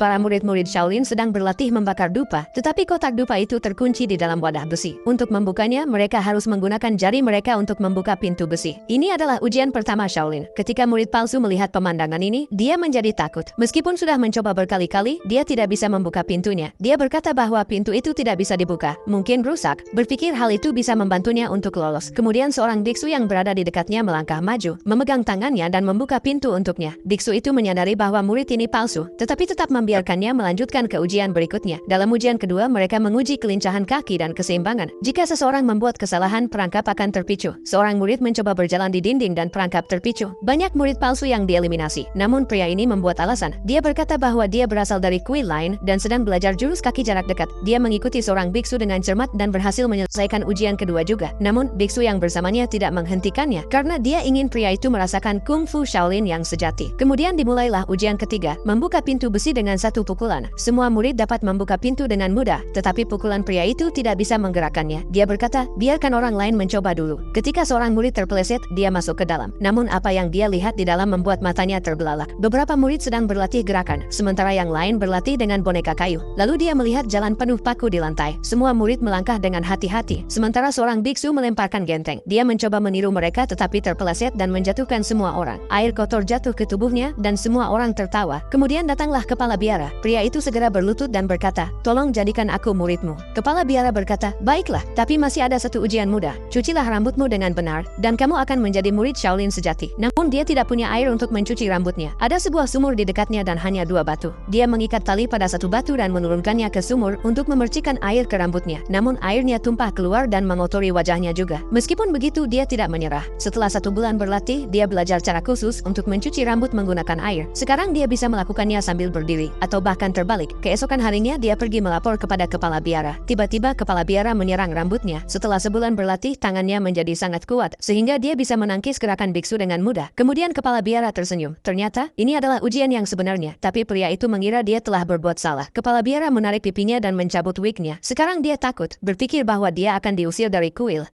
Para murid-murid Shaolin sedang berlatih membakar dupa, tetapi kotak dupa itu terkunci di dalam wadah besi. Untuk membukanya, mereka harus menggunakan jari mereka untuk membuka pintu besi. Ini adalah ujian pertama Shaolin. Ketika murid palsu melihat pemandangan ini, dia menjadi takut. Meskipun sudah mencoba berkali-kali, dia tidak bisa membuka pintunya. Dia berkata bahwa pintu itu tidak bisa dibuka, mungkin rusak. Berpikir hal itu bisa membantunya untuk lolos. Kemudian seorang biksu yang berada di dekatnya melangkah maju, memegang tangannya dan membuka pintu untuknya. Biksu itu menyadari bahwa murid ini palsu, tetapi tetap membiarkannya melanjutkan ke ujian berikutnya. Dalam ujian kedua, mereka menguji kelincahan kaki dan keseimbangan. Jika seseorang membuat kesalahan, perangkap akan terpicu. Seorang murid mencoba berjalan di dinding dan perangkap terpicu. Banyak murid palsu yang dieliminasi. Namun pria ini membuat alasan. Dia berkata bahwa dia berasal dari kuil lain dan sedang belajar jurus kaki jarak dekat. Dia mengikuti seorang biksu dengan cermat dan berhasil menyelesaikan ujian kedua juga. Namun, biksu yang bersamanya tidak menghentikannya karena dia ingin pria itu merasakan kungfu Shaolin yang sejati. Kemudian dimulailah ujian ketiga, membuka pintu besi dengan satu pukulan. Semua murid dapat membuka pintu dengan mudah, tetapi pukulan pria itu tidak bisa menggerakkannya. Dia berkata, biarkan orang lain mencoba dulu. Ketika seorang murid terpeleset, dia masuk ke dalam. Namun apa yang dia lihat di dalam membuat matanya terbelalak. Beberapa murid sedang berlatih gerakan, sementara yang lain berlatih dengan boneka kayu. Lalu dia melihat jalan penuh paku di lantai. Semua murid melangkah dengan hati-hati, sementara seorang biksu melemparkan genteng. Dia mencoba meniru mereka tetapi terpeleset dan menjatuhkan semua orang. Air kotor jatuh ke tubuhnya dan semua orang tertawa. Kemudian datanglah kepala biara. Pria itu segera berlutut dan berkata, tolong jadikan aku muridmu. Kepala biara berkata, baiklah, tapi masih ada satu ujian mudah. Cucilah rambutmu dengan benar, dan kamu akan menjadi murid Shaolin sejati. Namun dia tidak punya air untuk mencuci rambutnya. Ada sebuah sumur di dekatnya dan hanya 2 batu. Dia mengikat tali pada satu batu dan menurunkannya ke sumur untuk memercikan air ke rambutnya. Namun airnya tumpah keluar dan mengotori wajahnya juga. Meskipun begitu, dia tidak menyerah. Setelah 1 bulan berlatih, dia belajar cara khusus untuk mencuci rambut menggunakan air. Sekarang dia bisa melakukannya sambil berdiri, atau bahkan terbalik. Keesokan harinya dia pergi melapor kepada kepala biara. Tiba-tiba kepala biara menyerang rambutnya. Setelah sebulan berlatih, tangannya menjadi sangat kuat, sehingga dia bisa menangkis gerakan biksu dengan mudah. Kemudian kepala biara tersenyum. Ternyata, ini adalah ujian yang sebenarnya, tapi pria itu mengira dia telah berbuat salah. Kepala biara menarik pipinya dan mencabut wignya. Sekarang dia takut, berpikir bahwa dia akan diusir dari kuil.